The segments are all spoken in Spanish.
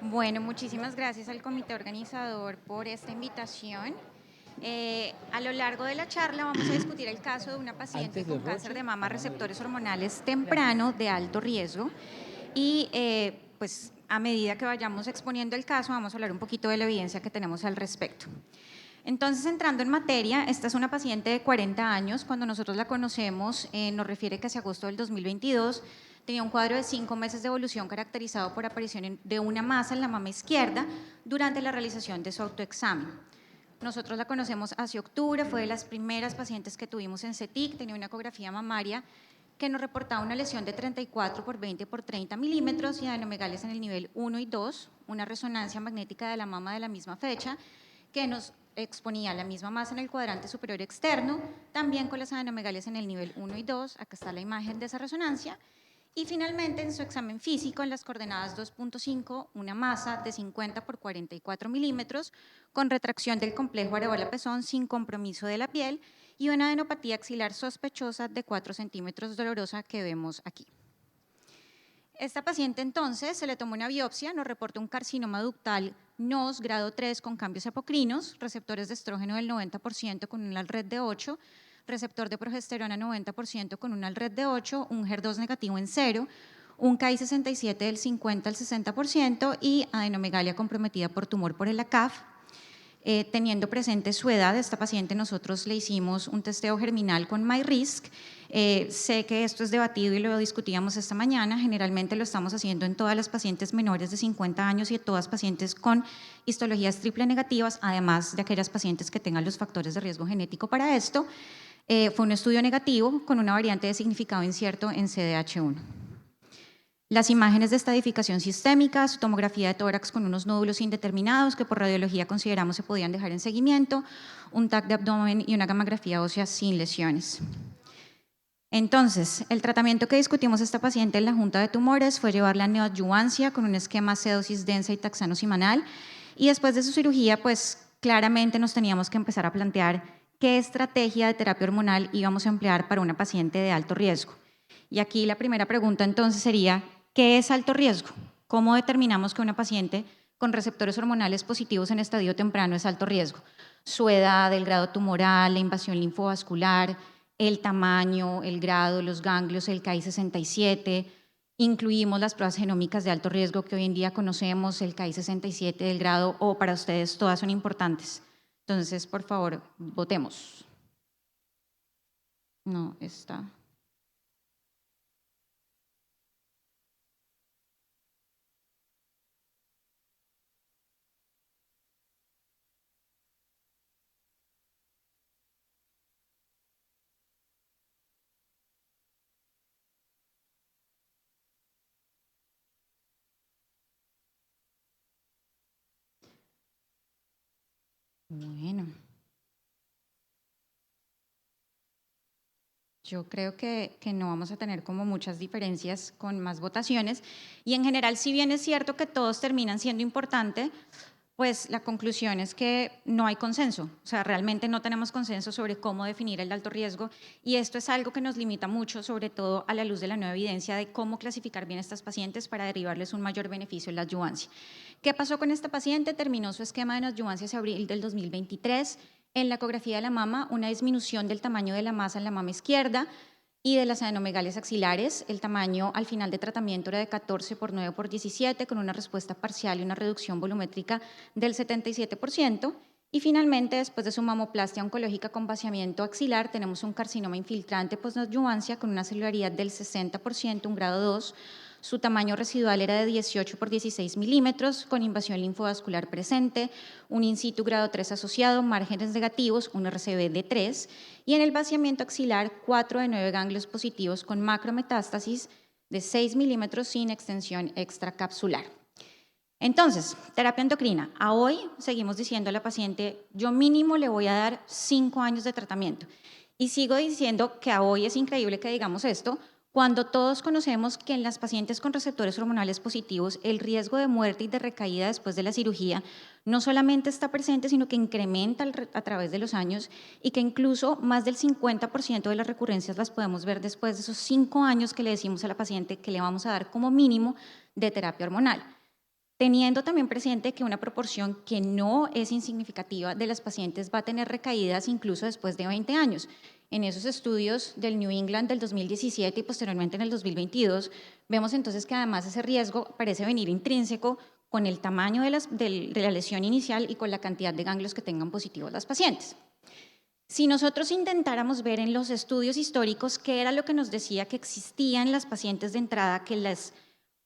Bueno, muchísimas gracias al comité organizador por esta invitación. A lo largo de la charla vamos a discutir el caso de una paciente Antes de con cáncer Roche, de mama tomando receptores derecha. hormonales temprano de alto riesgo y pues a medida que vayamos exponiendo el caso vamos a hablar un poquito de la evidencia que tenemos al respecto. Entonces, entrando en materia, esta es una paciente de 40 años. Cuando nosotros la conocemos, nos refiere que hacia agosto del 2022 tenía un cuadro de 5 meses de evolución caracterizado por aparición de una masa en la mama izquierda durante la realización de su autoexamen. Nosotros la conocemos hacia octubre, fue de las primeras pacientes que tuvimos en CETIC, tenía una ecografía mamaria que nos reportaba una lesión de 34 por 20 por 30 milímetros y adenomegalias en el nivel 1 y 2, una resonancia magnética de la mama de la misma fecha que nos exponía la misma masa en el cuadrante superior externo, también con las adenomegalias en el nivel 1 y 2, acá está la imagen de esa resonancia, y finalmente en su examen físico en las coordenadas 2.5, una masa de 50 por 44 milímetros con retracción del complejo areola-pezón sin compromiso de la piel y una adenopatía axilar sospechosa de 4 centímetros dolorosa que vemos aquí. Esta paciente entonces se le tomó una biopsia, nos reportó un carcinoma ductal NOS grado 3 con cambios apocrinos, receptores de estrógeno del 90% con un ALRED de 8, receptor de progesterona 90% con un ALRED de 8, un HER2 negativo en 0, un KI67 del 50 al 60% y adenomegalia comprometida por tumor por el ACAF. Teniendo presente su edad, esta paciente nosotros le hicimos un testeo germinal con MyRisk. Sé que esto es debatido y lo discutíamos esta mañana. Generalmente lo estamos haciendo en todas las pacientes menores de 50 años y en todas pacientes con histologías triple negativas, además de aquellas pacientes que tengan los factores de riesgo genético para esto. Fue un estudio negativo con una variante de significado incierto en CDH1. Las imágenes de estadificación sistémica, su tomografía de tórax con unos nódulos indeterminados que por radiología consideramos se podían dejar en seguimiento, un TAC de abdomen y una gamografía ósea sin lesiones. Entonces, el tratamiento que discutimos esta paciente en la Junta de Tumores fue llevarla a neoadjuvancia con un esquema C-dosis densa y taxano semanal, y después de su cirugía, pues claramente nos teníamos que empezar a plantear qué estrategia de terapia hormonal íbamos a emplear para una paciente de alto riesgo. Y aquí la primera pregunta entonces sería, ¿qué es alto riesgo? ¿Cómo determinamos que una paciente con receptores hormonales positivos en estadio temprano es alto riesgo? Su edad, el grado tumoral, la invasión linfovascular, el tamaño, el grado, los ganglios, el KI67. Incluimos las pruebas genómicas de alto riesgo que hoy en día conocemos, el KI67 del grado O, para ustedes todas son importantes. Entonces, por favor, votemos. No, está. Bueno. Yo creo que no vamos a tener como muchas diferencias con más votaciones y en general, si bien es cierto que todos terminan siendo importantes, pues la conclusión es que no hay consenso, o sea, realmente no tenemos consenso sobre cómo definir el alto riesgo y esto es algo que nos limita mucho, sobre todo a la luz de la nueva evidencia de cómo clasificar bien a estas pacientes para derivarles un mayor beneficio en la adyuvancia. ¿Qué pasó con esta paciente? Terminó su esquema de adyuvancia hacia abril del 2023. En la ecografía de la mama, una disminución del tamaño de la masa en la mama izquierda y de las adenomegalias axilares. El tamaño al final de tratamiento era de 14 por 9 por 17, con una respuesta parcial y una reducción volumétrica del 77%. Y finalmente, después de su mamoplastia oncológica con vaciamiento axilar, tenemos un carcinoma infiltrante posadyuvancia con una celularidad del 60%, un grado 2. Su tamaño residual era de 18 por 16 milímetros, con invasión linfovascular presente, un in situ grado 3 asociado, márgenes negativos, un RCB de 3, y en el vaciamiento axilar, 4 de 9 ganglios positivos con macrometástasis de 6 milímetros sin extensión extracapsular. Entonces, terapia endocrina. A hoy seguimos diciendo a la paciente, yo mínimo le voy a dar 5 años de tratamiento. Y sigo diciendo que a hoy es increíble que digamos esto, cuando todos conocemos que en las pacientes con receptores hormonales positivos el riesgo de muerte y de recaída después de la cirugía no solamente está presente, sino que incrementa a través de los años y que incluso más del 50% de las recurrencias las podemos ver después de esos 5 años que le decimos a la paciente que le vamos a dar como mínimo de terapia hormonal. teniendo también presente que una proporción que no es insignificativa de las pacientes va a tener recaídas incluso después de 20 años. En esos estudios del New England del 2017 y posteriormente en el 2022, vemos entonces que además ese riesgo parece venir intrínseco con el tamaño de la lesión inicial y con la cantidad de ganglios que tengan positivos las pacientes. Si nosotros intentáramos ver en los estudios históricos qué era lo que nos decía que existía en las pacientes de entrada que les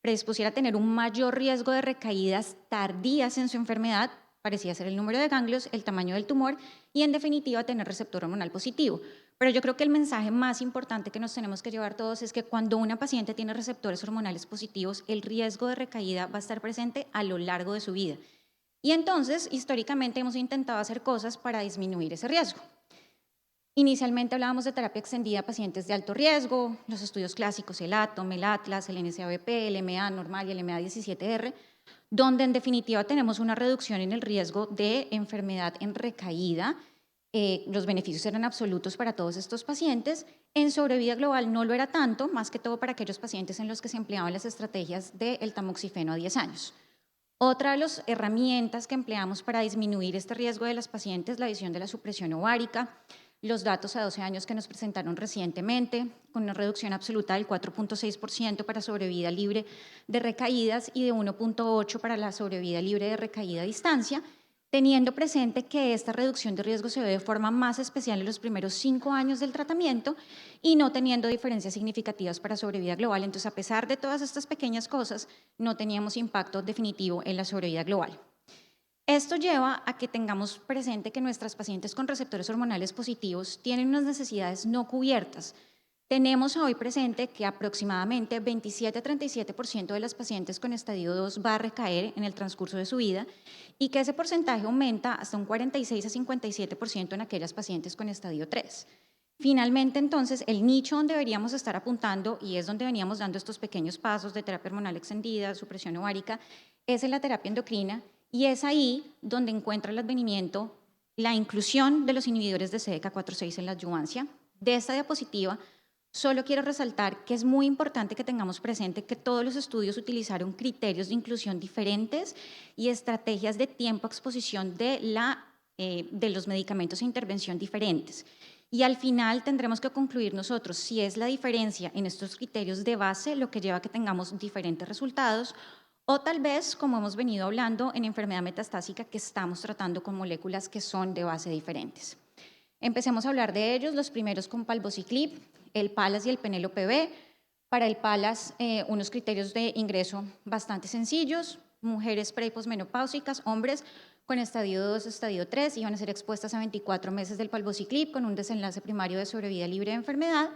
predispusiera a tener un mayor riesgo de recaídas tardías en su enfermedad, parecía ser el número de ganglios, el tamaño del tumor y en definitiva tener receptor hormonal positivo. Pero yo creo que el mensaje más importante que nos tenemos que llevar todos es que cuando una paciente tiene receptores hormonales positivos, el riesgo de recaída va a estar presente a lo largo de su vida. Y entonces, históricamente hemos intentado hacer cosas para disminuir ese riesgo. Inicialmente hablábamos de terapia extendida a pacientes de alto riesgo, los estudios clásicos, el ATOM, el ATLAS, el NSABP, el MA normal y el MA17R, donde en definitiva tenemos una reducción en el riesgo de enfermedad en recaída. Los beneficios eran absolutos para todos estos pacientes. En sobrevida global no lo era tanto, más que todo para aquellos pacientes en los que se empleaban las estrategias del tamoxifeno a 10 años. Otra de las herramientas que empleamos para disminuir este riesgo de las pacientes es la visión de la supresión ovárica, los datos a 12 años que nos presentaron recientemente, con una reducción absoluta del 4.6% para sobrevida libre de recaídas y de 1.8% para la sobrevida libre de recaída a distancia, teniendo presente que esta reducción de riesgo se ve de forma más especial en los primeros 5 años del tratamiento y no teniendo diferencias significativas para sobrevida global. Entonces, a pesar de todas estas pequeñas cosas, no teníamos impacto definitivo en la sobrevida global. Esto lleva a que tengamos presente que nuestras pacientes con receptores hormonales positivos tienen unas necesidades no cubiertas. Tenemos hoy presente que aproximadamente 27 a 37% de las pacientes con estadio 2 va a recaer en el transcurso de su vida y que ese porcentaje aumenta hasta un 46 a 57% en aquellas pacientes con estadio 3. Finalmente, entonces, el nicho donde deberíamos estar apuntando, y es donde veníamos dando estos pequeños pasos de terapia hormonal extendida, supresión ovárica, es en la terapia endocrina, y es ahí donde encuentra el advenimiento la inclusión de los inhibidores de CDK4/6 en la adyuvancia. De esta diapositiva, solo quiero resaltar que es muy importante que tengamos presente que todos los estudios utilizaron criterios de inclusión diferentes y estrategias de tiempo a exposición de los medicamentos e intervención diferentes. Y al final tendremos que concluir nosotros si es la diferencia en estos criterios de base lo que lleva a que tengamos diferentes resultados o tal vez, como hemos venido hablando, en enfermedad metastásica que estamos tratando con moléculas que son de base diferentes. Empecemos a hablar de ellos, los primeros con palbociclib, el PALAS y el Penélope-B. Para el PALAS, unos criterios de ingreso bastante sencillos, mujeres pre- y posmenopáusicas, hombres con estadio 2, estadio 3, iban a ser expuestas a 24 meses del palbociclib con un desenlace primario de sobrevida libre de enfermedad.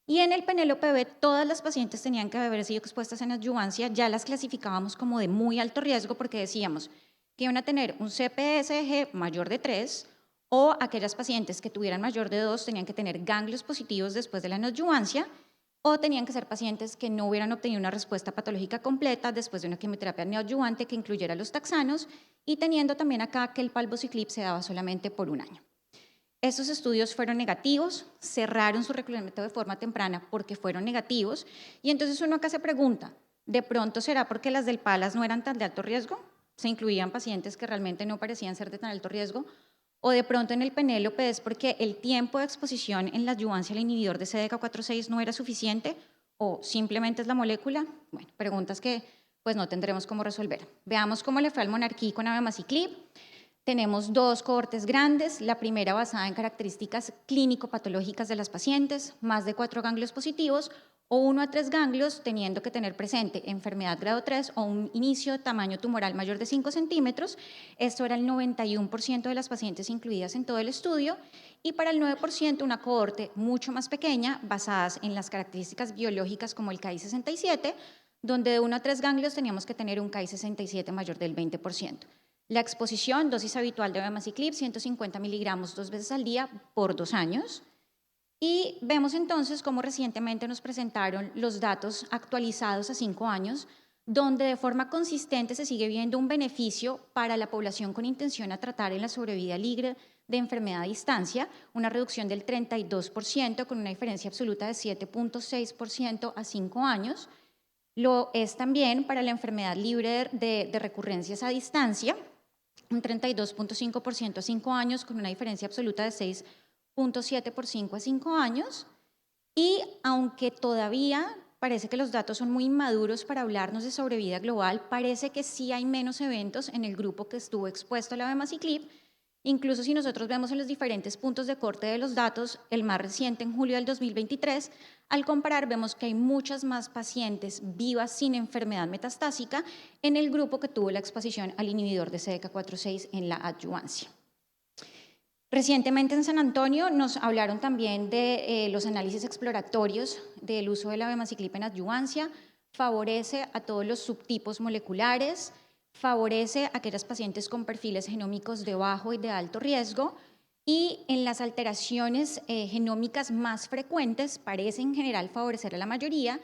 Y en el Penélope-B, todas las pacientes tenían que haber sido expuestas en adyuvancia, ya las clasificábamos como de muy alto riesgo porque decíamos que iban a tener un CPSG mayor de 3 o aquellas pacientes que tuvieran mayor de 2 tenían que tener ganglios positivos después de la adyuvancia o tenían que ser pacientes que no hubieran obtenido una respuesta patológica completa después de una quimioterapia neoadyuvante que incluyera los taxanos y teniendo también acá que el palbociclib se daba solamente por un año. Estos estudios fueron negativos, cerraron su reclutamiento de forma temprana porque fueron negativos y entonces uno acá se pregunta, ¿de pronto será porque las del PALAS no eran tan de alto riesgo? ¿Se incluían pacientes que realmente no parecían ser de tan alto riesgo? ¿O de pronto en el Penélope es porque el tiempo de exposición en la adyuvancia al inhibidor de CDK4/6 no era suficiente? ¿O simplemente es la molécula? Bueno, preguntas que pues no tendremos cómo resolver. Veamos cómo le fue al Monarquí con abemaciclib. Tenemos dos cohortes grandes, la primera basada en características clínico-patológicas de las pacientes, más de 4 ganglios positivos o 1 a 3 ganglios teniendo que tener presente enfermedad grado 3 o un inicio de tamaño tumoral mayor de 5 centímetros. Esto era el 91% de las pacientes incluidas en todo el estudio y para el 9% una cohorte mucho más pequeña basadas en las características biológicas como el KI67, donde de 1 a 3 ganglios teníamos que tener un KI67 mayor del 20%. La exposición, dosis habitual de abemaciclib, 150 miligramos 2 veces al día por 2 años. Y vemos entonces cómo recientemente nos presentaron los datos actualizados a 5 años, donde de forma consistente se sigue viendo un beneficio para la población con intención a tratar en la sobrevida libre de enfermedad a distancia, una reducción del 32% con una diferencia absoluta de 7.6% a 5 años. Lo es también para la enfermedad libre de recurrencias a distancia, un 32.5% a 5 años, con una diferencia absoluta de 6.7 por 5 a 5 años. Y aunque todavía parece que los datos son muy inmaduros para hablarnos de sobrevida global, parece que sí hay menos eventos en el grupo que estuvo expuesto a la abemaciclib. Incluso si nosotros vemos en los diferentes puntos de corte de los datos, el más reciente en julio del 2023, al comparar vemos que hay muchas más pacientes vivas sin enfermedad metastásica en el grupo que tuvo la exposición al inhibidor de CDK4/6 en la adyuvancia. Recientemente en San Antonio nos hablaron también de los análisis exploratorios del uso de la abemaciclib en adyuvancia, favorece a todos los subtipos moleculares, favorece a aquellas pacientes con perfiles genómicos de bajo y de alto riesgo, y en las alteraciones genómicas más frecuentes parece en general favorecer a la mayoría.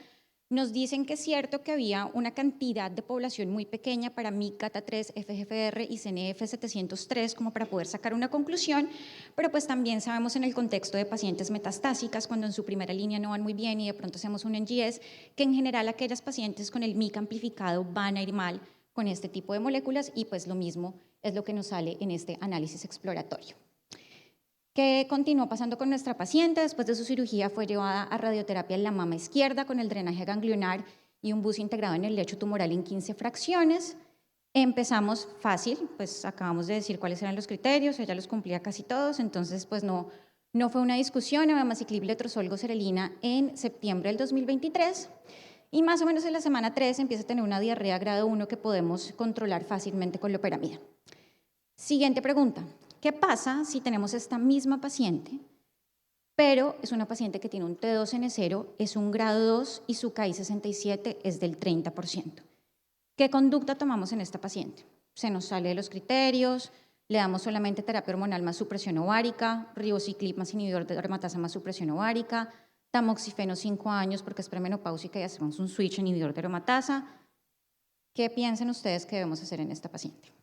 Nos dicen que es cierto que había una cantidad de población muy pequeña para MYC, GATA3, FGFR y CNF703 como para poder sacar una conclusión, pero pues también sabemos en el contexto de pacientes metastásicas, cuando en su primera línea no van muy bien y de pronto hacemos un NGS, que en general aquellas pacientes con el MYC amplificado van a ir mal con este tipo de moléculas, y pues lo mismo es lo que nos sale en este análisis exploratorio. ¿Qué continuó pasando con nuestra paciente? Después de su cirugía fue llevada a radioterapia en la mama izquierda con el drenaje ganglionar y un bus integrado en el lecho tumoral en 15 fracciones. Empezamos fácil, pues acabamos de decir cuáles eran los criterios, ella los cumplía casi todos, entonces pues no fue una discusión. Abemaciclib, letrozol, goserelina en septiembre del 2023, y más o menos en la semana 3 empieza a tener una diarrea grado 1 que podemos controlar fácilmente con loperamida. Siguiente pregunta: ¿qué pasa si tenemos esta misma paciente, pero es una paciente que tiene un T2N0, es un grado 2 y su Ki-67 es del 30%? ¿Qué conducta tomamos en esta paciente? Se nos sale de los criterios, le damos solamente terapia hormonal más supresión ovárica, ribociclib más inhibidor de aromatasa más supresión ovárica, tamoxifeno 5 años porque es premenopáusica y hacemos un switch inhibidor de aromatasa. ¿Qué piensan ustedes que debemos hacer en esta paciente?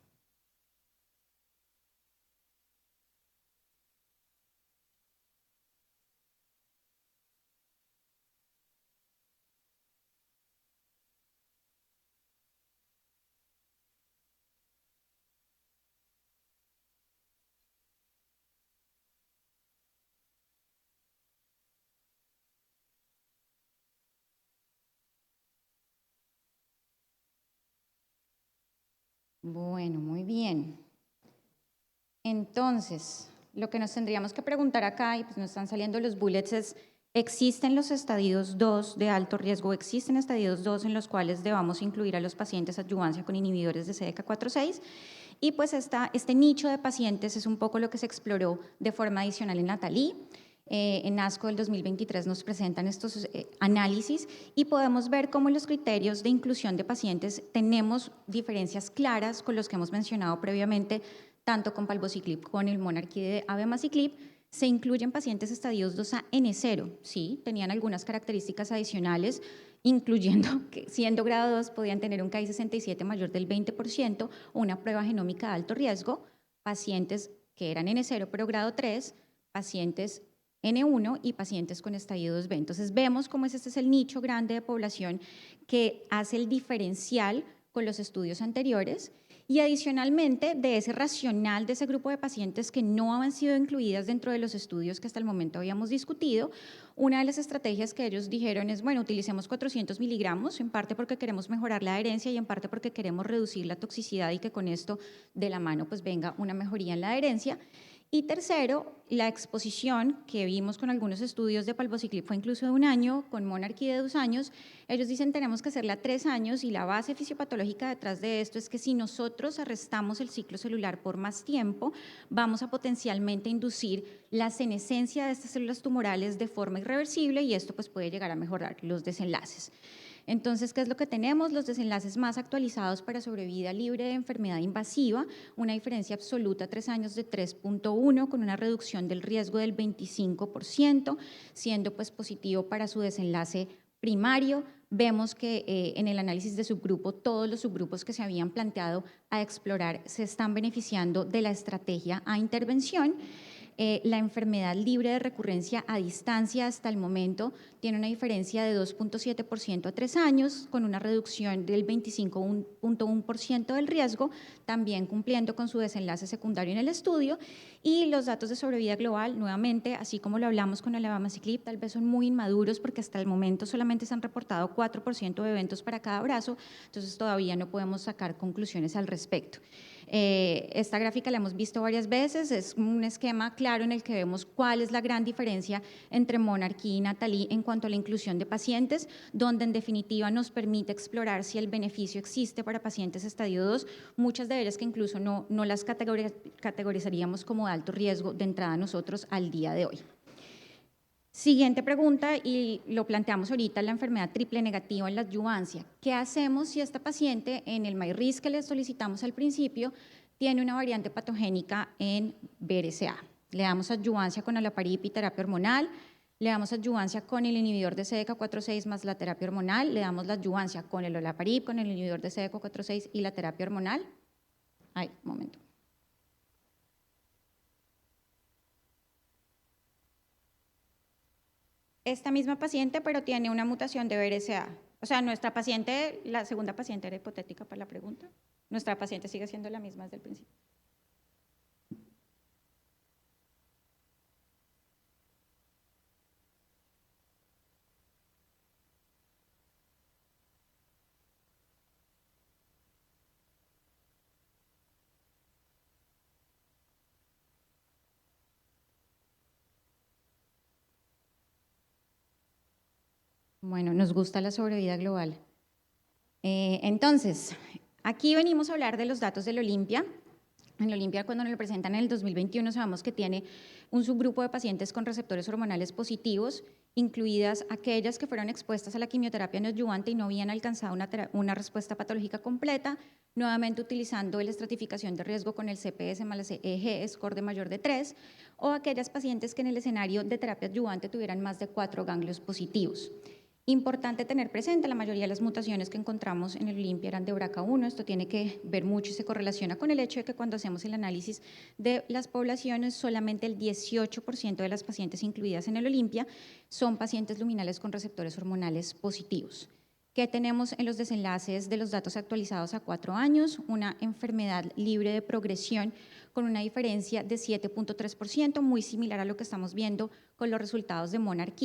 Bueno, muy bien. Entonces, lo que nos tendríamos que preguntar acá, y pues nos están saliendo los bullets, es: ¿existen los estadios 2 de alto riesgo? ¿Existen estadios 2 en los cuales debamos incluir a los pacientes adyuvancia con inhibidores de CDK4/6? Y pues este nicho de pacientes es un poco lo que se exploró de forma adicional en Nathalie. En ASCO del 2023 nos presentan estos análisis y podemos ver cómo en los criterios de inclusión de pacientes tenemos diferencias claras con los que hemos mencionado previamente, tanto con palbociclib como con el Monarch de abemaciclib. Se incluyen pacientes estadios 2A N0, sí, tenían algunas características adicionales, incluyendo que siendo grado 2 podían tener un Ki-67 mayor del 20% o una prueba genómica de alto riesgo, pacientes que eran N0 pero grado 3, pacientes N1 y pacientes con estadio 2B. Entonces vemos cómo este es el nicho grande de población que hace el diferencial con los estudios anteriores. Y adicionalmente, de ese racional de ese grupo de pacientes que no han sido incluidas dentro de los estudios que hasta el momento habíamos discutido, una de las estrategias que ellos dijeron es: bueno, utilicemos 400 miligramos, en parte porque queremos mejorar la adherencia y en parte porque queremos reducir la toxicidad y que con esto de la mano pues venga una mejoría en la adherencia. Y tercero, la exposición que vimos con algunos estudios de palbociclib fue incluso de 1 año, con Monarch de 2 años. Ellos dicen tenemos que hacerla 3 años, y la base fisiopatológica detrás de esto es que si nosotros arrestamos el ciclo celular por más tiempo, vamos a potencialmente inducir la senescencia de estas células tumorales de forma irreversible, y esto pues puede llegar a mejorar los desenlaces. Entonces, ¿qué es lo que tenemos? Los desenlaces más actualizados para sobrevida libre de enfermedad invasiva, una diferencia absoluta 3 años de 3.1 con una reducción del riesgo del 25%, siendo pues positivo para su desenlace primario. Vemos que en el análisis de subgrupo, todos los subgrupos que se habían planteado a explorar se están beneficiando de la estrategia a intervención. La enfermedad libre de recurrencia a distancia hasta el momento tiene una diferencia de 2.7% a 3 años, con una reducción del 25.1% del riesgo, también cumpliendo con su desenlace secundario en el estudio. Y los datos de sobrevida global, nuevamente, así como lo hablamos con el abemaciclib, tal vez son muy inmaduros porque hasta el momento solamente se han reportado 4% de eventos para cada brazo, entonces todavía no podemos sacar conclusiones al respecto. Esta gráfica la hemos visto varias veces, es un esquema claro en el que vemos cuál es la gran diferencia entre Monarch y Natalie en cuanto a la inclusión de pacientes, donde en definitiva nos permite explorar si el beneficio existe para pacientes estadio 2, muchas de ellas que incluso no las categorizaríamos como de alto riesgo de entrada nosotros al día de hoy. Siguiente pregunta, y lo planteamos ahorita, la enfermedad triple negativa en la adyuvancia. ¿Qué hacemos si esta paciente en el MyRisk que le solicitamos al principio tiene una variante patogénica en BRCA? Le damos adyuvancia con olaparib y terapia hormonal, le damos adyuvancia con el inhibidor de CDK4/6 más la terapia hormonal, le damos la adyuvancia con el olaparib, con el inhibidor de CDK4/6 y la terapia hormonal. Ay, un momento. Esta misma paciente, pero tiene una mutación de BRCA. O sea, nuestra paciente, la segunda paciente era hipotética para la pregunta. Nuestra paciente sigue siendo la misma desde el principio. Bueno, nos gusta la sobrevida global. Entonces, aquí venimos a hablar de los datos del Olimpia. En el Olimpia, cuando nos lo presentan en el 2021, sabemos que tiene un subgrupo de pacientes con receptores hormonales positivos, incluidas aquellas que fueron expuestas a la quimioterapia neoadyuvante y no habían alcanzado una respuesta patológica completa, nuevamente utilizando la estratificación de riesgo con el CPS más el EG, score de mayor de 3, o aquellas pacientes que en el escenario de terapia adyuvante tuvieran más de 4 ganglios positivos. Importante tener presente, la mayoría de las mutaciones que encontramos en el Olimpia eran de BRCA1, esto tiene que ver mucho y se correlaciona con el hecho de que cuando hacemos el análisis de las poblaciones, solamente el 18% de las pacientes incluidas en el Olimpia son pacientes luminales con receptores hormonales positivos. ¿Qué tenemos en los desenlaces de los datos actualizados a 4 años? Una enfermedad libre de progresión con una diferencia de 7.3%, muy similar a lo que estamos viendo con los resultados de Monarch.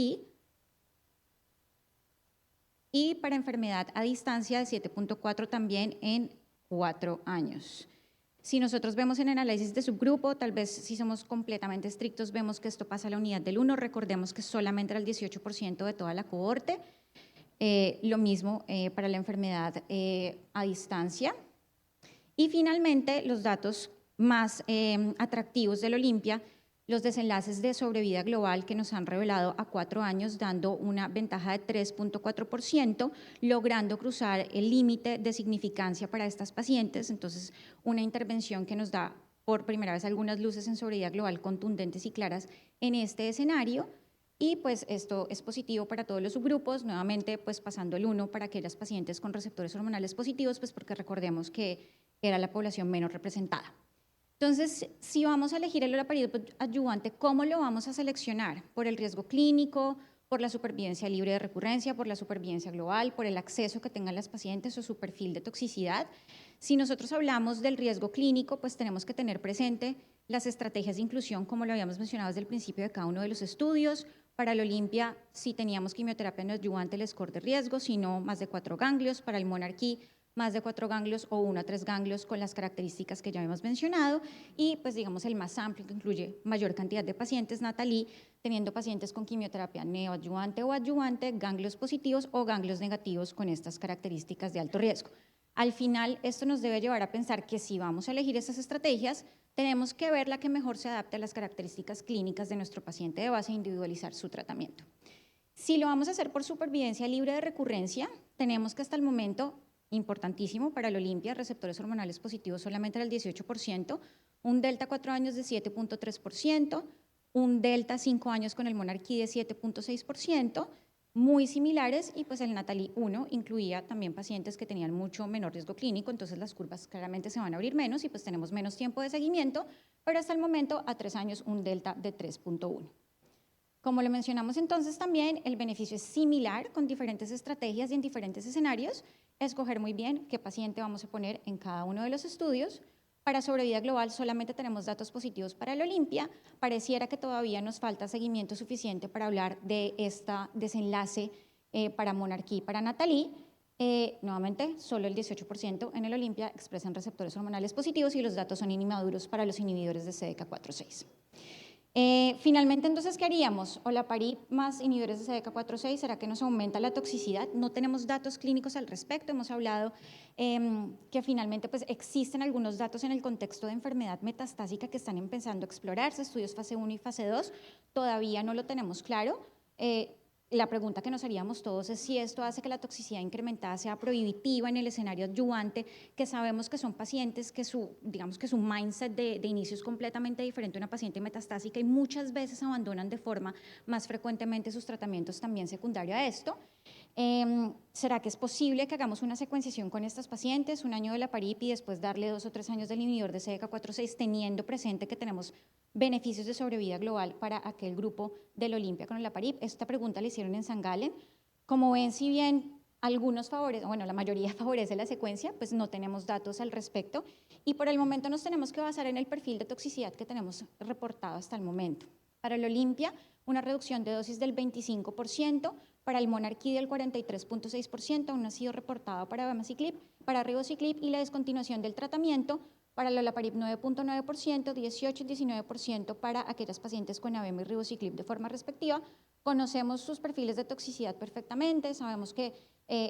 Y para enfermedad a distancia de 7.4 también en 4 años. Si nosotros vemos en el análisis de subgrupo, tal vez si somos completamente estrictos, vemos que esto pasa a la unidad del 1, recordemos que solamente era el 18% de toda la cohorte. Lo mismo para la enfermedad a distancia. Y finalmente, los datos más atractivos del Olimpia, los desenlaces de sobrevida global que nos han revelado a 4 años, dando una ventaja de 3.4%, logrando cruzar el límite de significancia para estas pacientes. Entonces, una intervención que nos da por primera vez algunas luces en sobrevida global contundentes y claras en este escenario. Y pues esto es positivo para todos los subgrupos, nuevamente pues pasando el 1 para aquellas pacientes con receptores hormonales positivos, pues porque recordemos que era la población menos representada. Entonces, si vamos a elegir el olaparib adyuvante, ¿cómo lo vamos a seleccionar? ¿Por el riesgo clínico, por la supervivencia libre de recurrencia, por la supervivencia global, por el acceso que tengan las pacientes o su perfil de toxicidad? Si nosotros hablamos del riesgo clínico, pues tenemos que tener presente las estrategias de inclusión, como lo habíamos mencionado desde el principio de cada uno de los estudios. Para el Olimpia, si teníamos quimioterapia neoadyuvante, el score de riesgo, si no, más de 4 ganglios. Para el Monarch, más de 4 ganglios o 1 a 3 ganglios con las características que ya hemos mencionado, y pues digamos el más amplio, que incluye mayor cantidad de pacientes, Natalie, teniendo pacientes con quimioterapia neoadyuvante o adyuvante, ganglios positivos o ganglios negativos con estas características de alto riesgo. Al final, esto nos debe llevar a pensar que si vamos a elegir estas estrategias, tenemos que ver la que mejor se adapte a las características clínicas de nuestro paciente de base e individualizar su tratamiento. Si lo vamos a hacer por supervivencia libre de recurrencia, tenemos que hasta el momento, importantísimo para el Olimpia, receptores hormonales positivos solamente era el 18%, un delta 4 años de 7.3%, un delta 5 años con el Monarch de 7.6%, muy similares y pues el NATALEE 1 incluía también pacientes que tenían mucho menor riesgo clínico, entonces las curvas claramente se van a abrir menos y pues tenemos menos tiempo de seguimiento, pero hasta el momento a 3 años un delta de 3.1. Como lo mencionamos entonces también, el beneficio es similar con diferentes estrategias y en diferentes escenarios, escoger muy bien qué paciente vamos a poner en cada uno de los estudios. Para sobrevida global solamente tenemos datos positivos para el Olympia. Pareciera que todavía nos falta seguimiento suficiente para hablar de este desenlace para Monarch y para NATALEE. Nuevamente, solo el 18% en el Olympia expresan receptores hormonales positivos y los datos son inmaduros para los inhibidores de CDK4/6. Finalmente, entonces, ¿qué haríamos? Olaparib más inhibidores de CDK4/6, ¿será que nos aumenta la toxicidad? No tenemos datos clínicos al respecto. Hemos hablado que finalmente pues, existen algunos datos en el contexto de enfermedad metastásica que están empezando a explorarse, estudios fase 1 y fase 2. Todavía no lo tenemos claro. La pregunta que nos haríamos todos es si esto hace que la toxicidad incrementada sea prohibitiva en el escenario adyuvante, que sabemos que son pacientes que digamos que su mindset de inicio es completamente diferente a una paciente metastásica y muchas veces abandonan de forma más frecuentemente sus tratamientos también secundario a esto. ¿Será que es posible que hagamos una secuenciación con estas pacientes, un año de Olaparib y después darle 2 o 3 años del inhibidor de CDK4/6, teniendo presente que tenemos beneficios de sobrevida global para aquel grupo del Olympia con Olaparib? Esta pregunta la hicieron en St. Gallen. Como ven, si bien algunos favorecen, bueno, la mayoría favorece la secuencia, pues no tenemos datos al respecto y por el momento nos tenemos que basar en el perfil de toxicidad que tenemos reportado hasta el momento. Para el Olympia, una reducción de dosis del 25%, para el Monarch del 43.6%, aún no ha sido reportado para abemaciclib, para ribociclib y la descontinuación del tratamiento, para el Olaparib 9.9%, 18 y 19% para aquellas pacientes con abema y ribociclib de forma respectiva. Conocemos sus perfiles de toxicidad perfectamente, sabemos que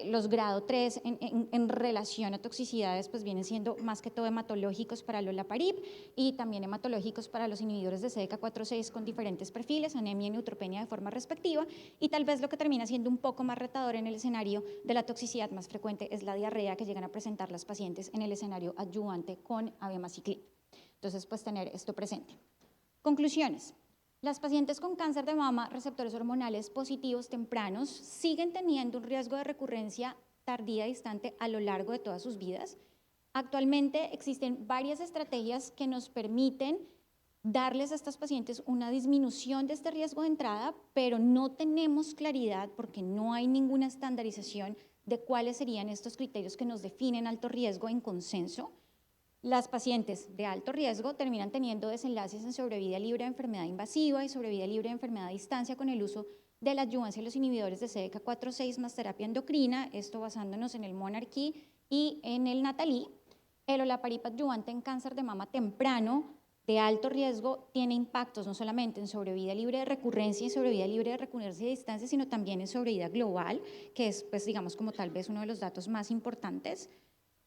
los grado 3 en relación a toxicidades pues vienen siendo más que todo hematológicos para el Olaparib y también hematológicos para los inhibidores de CDK4/6 con diferentes perfiles, anemia y neutropenia de forma respectiva, y tal vez lo que termina siendo un poco más retador en el escenario de la toxicidad más frecuente es la diarrea que llegan a presentar las pacientes en el escenario adyuvante con abemaciclib. Entonces, pues tener esto presente. Conclusiones. Las pacientes con cáncer de mama, receptores hormonales positivos tempranos, siguen teniendo un riesgo de recurrencia tardía distante a lo largo de todas sus vidas. Actualmente existen varias estrategias que nos permiten darles a estas pacientes una disminución de este riesgo de entrada, pero no tenemos claridad porque no hay ninguna estandarización de cuáles serían estos criterios que nos definen alto riesgo en consenso. Las pacientes de alto riesgo terminan teniendo desenlaces en sobrevida libre de enfermedad invasiva y sobrevida libre de enfermedad a distancia con el uso de la adyuvancia de los inhibidores de CDK4/6 más terapia endocrina, esto basándonos en el Monarch y en el NATALEE. El Olaparib adyuvante en cáncer de mama temprano de alto riesgo tiene impactos no solamente en sobrevida libre de recurrencia y sobrevida libre de recurrencia de distancia, sino también en sobrevida global, que es, pues, digamos, como tal vez uno de los datos más importantes.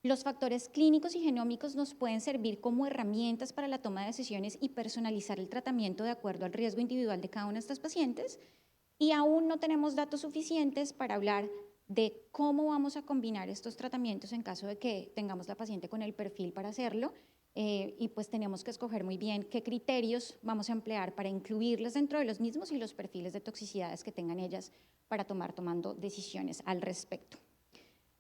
Los factores clínicos y genómicos nos pueden servir como herramientas para la toma de decisiones y personalizar el tratamiento de acuerdo al riesgo individual de cada una de estas pacientes, y aún no tenemos datos suficientes para hablar de cómo vamos a combinar estos tratamientos en caso de que tengamos la paciente con el perfil para hacerlo, y pues tenemos que escoger muy bien qué criterios vamos a emplear para incluirles dentro de los mismos y los perfiles de toxicidades que tengan ellas para tomando decisiones al respecto.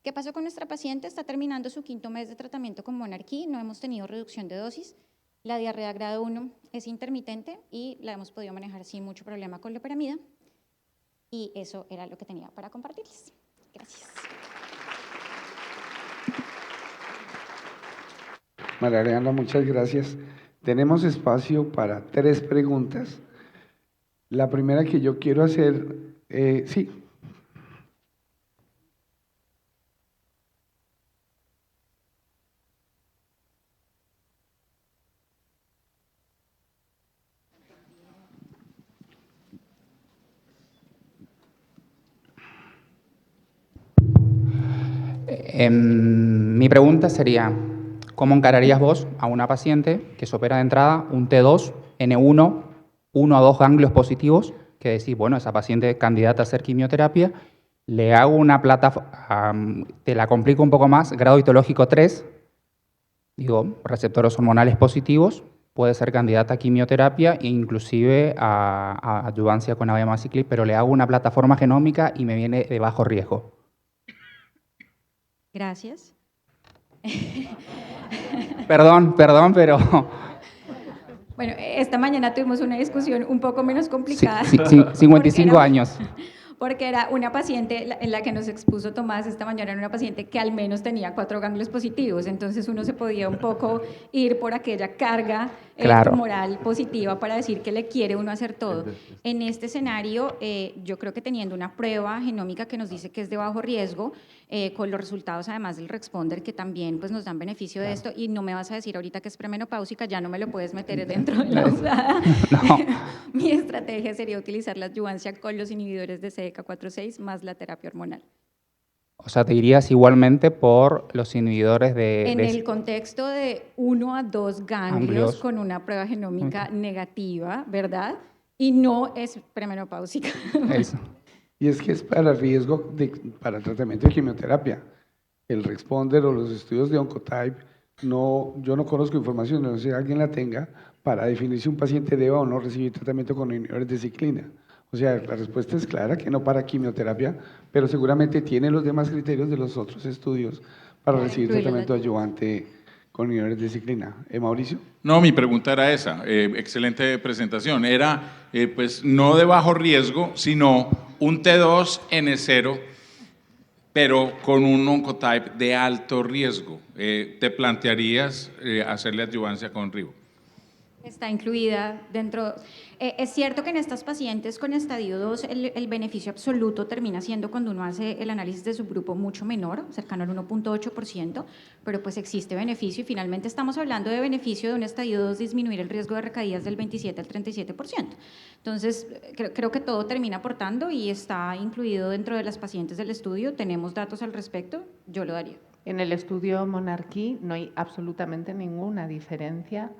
¿Qué pasó con nuestra paciente? Está terminando su 5º mes de tratamiento con Monarch, no hemos tenido reducción de dosis, la diarrea grado 1 es intermitente y la hemos podido manejar sin mucho problema con loperamida, y eso era lo que tenía para compartirles. Gracias. María Leandra, muchas gracias. Tenemos espacio para 3 preguntas. La primera que yo quiero hacer, sí. Mi pregunta sería, ¿cómo encararías vos a una paciente que se opera de entrada un T2, N1, 1 a 2 ganglios positivos, que decís, bueno, esa paciente es candidata a hacer quimioterapia, le hago una plataforma, te la complico un poco más, grado histológico 3, digo, receptores hormonales positivos, puede ser candidata a quimioterapia e inclusive a adyuvancia con abemaciclib, pero le hago una plataforma genómica y me viene de bajo riesgo. Gracias. Perdón, pero Bueno, esta mañana tuvimos una discusión un poco menos sí, complicada. sí, sí, 55 porque años. Porque era una paciente en la que nos expuso Tomás esta mañana, era una paciente que al menos tenía 4 ganglios positivos, entonces uno se podía un poco ir por aquella carga Claro. tumoral positiva para decir que le quiere uno hacer todo. En este escenario, yo creo que teniendo una prueba genómica que nos dice que es de bajo riesgo, con los resultados además del responder que también pues, nos dan beneficio de esto, y no me vas a decir ahorita que es premenopáusica, ya no me lo puedes meter dentro de la usada. No. Mi estrategia sería utilizar la adyuvancia con los inhibidores de CDK4/6 más la terapia hormonal. O sea, te irías igualmente por los inhibidores En el contexto de 1 a 2 ganglios ganglios con una prueba genómica negativa, ¿verdad? Y no es premenopáusica. Eso. Y es que es para riesgo para tratamiento de quimioterapia. El responder o los estudios de Oncotype, yo no conozco información, no sé si alguien la tenga, para definir si un paciente deba o no recibir tratamiento con inhibidores de ciclina. O sea, la respuesta es clara, que no para quimioterapia, pero seguramente tiene los demás criterios de los otros estudios para recibir incluirlo en la tratamiento adyuvante con inhibidores de ciclina. Mauricio. No, mi pregunta era esa. Excelente presentación. Era, pues, no de bajo riesgo, sino un T2N0, pero con un oncotype de alto riesgo. ¿Te plantearías hacerle adyuvancia con ribo? Está incluida dentro. Es cierto que en estas pacientes con estadio 2 el beneficio absoluto termina siendo cuando uno hace el análisis de subgrupo mucho menor, cercano al 1.8%, pero pues existe beneficio y finalmente estamos hablando de beneficio de un estadio 2 disminuir el riesgo de recaídas del 27 al 37%. Entonces, creo que todo termina aportando y está incluido dentro de las pacientes del estudio. Tenemos datos al respecto, yo lo daría. En el estudio Monarquí no hay absolutamente ninguna diferencia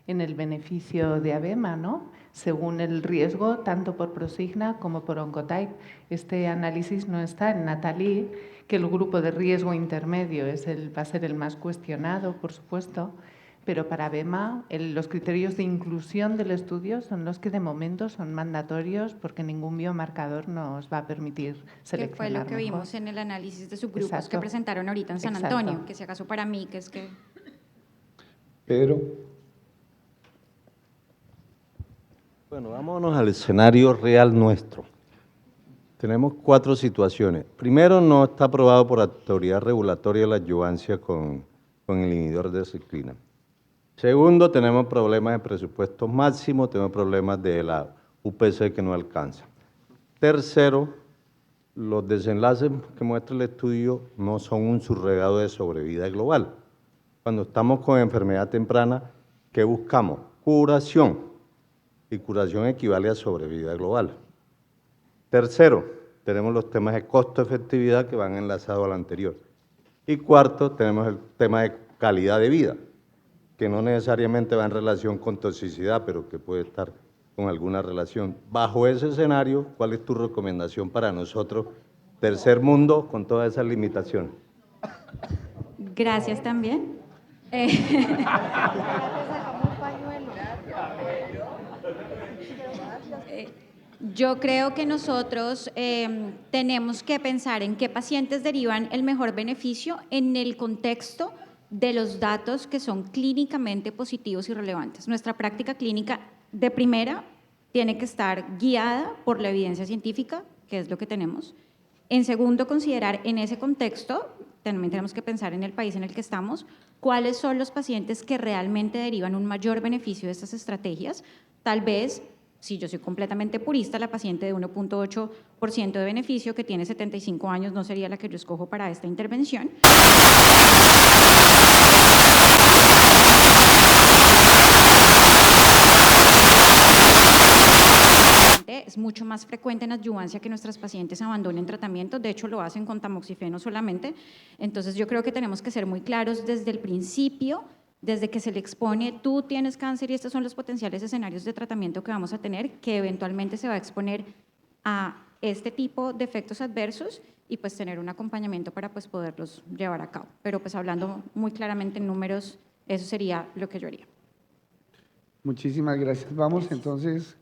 en el beneficio de Abema, ¿no? Según el riesgo, tanto por Prosigna como por Oncotype. Este análisis no está en Natalie, que el grupo de riesgo intermedio va a ser el más cuestionado, por supuesto, pero para Abema los criterios de inclusión del estudio son los que de momento son mandatorios porque ningún biomarcador nos va a permitir seleccionar. Que fue lo que mejor. vimos en el análisis de subgrupos Exacto. que presentaron ahorita en San Exacto. Antonio, que si acaso para mí, que es que… Pedro. Bueno, vámonos al escenario real nuestro. Tenemos 4 situaciones. Primero, no está aprobado por la autoridad regulatoria la adyuvancia con el inhibidor de ciclina. Segundo, tenemos problemas de presupuesto máximo, tenemos problemas de la UPC que no alcanza. Tercero, los desenlaces que muestra el estudio no son un surrogado de sobrevida global. Cuando estamos con enfermedad temprana, ¿qué buscamos? Curación. Y curación equivale a sobrevida global. Tercero, tenemos los temas de costo-efectividad que van enlazados al anterior. Y cuarto, tenemos el tema de calidad de vida, que no necesariamente va en relación con toxicidad, pero que puede estar con alguna relación. Bajo ese escenario, ¿cuál es tu recomendación para nosotros, tercer mundo, con todas esas limitaciones? Gracias también. Yo creo que nosotros tenemos que pensar en qué pacientes derivan el mejor beneficio en el contexto de los datos que son clínicamente positivos y relevantes. Nuestra práctica clínica de primera tiene que estar guiada por la evidencia científica, que es lo que tenemos. En segundo, considerar en ese contexto, también tenemos que pensar en el país en el que estamos, cuáles son los pacientes que realmente derivan un mayor beneficio de estas estrategias. Tal vez, si yo soy completamente purista, la paciente de 1.8% de beneficio que tiene 75 años no sería la que yo escojo para esta intervención. Es mucho más frecuente en adyuvancia que nuestras pacientes abandonen tratamiento, de hecho lo hacen con tamoxifeno solamente, entonces yo creo que tenemos que ser muy claros desde el principio, desde que se le expone, tú tienes cáncer y estos son los potenciales escenarios de tratamiento que vamos a tener, que eventualmente se va a exponer a este tipo de efectos adversos y pues tener un acompañamiento para pues poderlos llevar a cabo, pero pues hablando muy claramente en números, eso sería lo que yo haría. Muchísimas gracias. Vamos entonces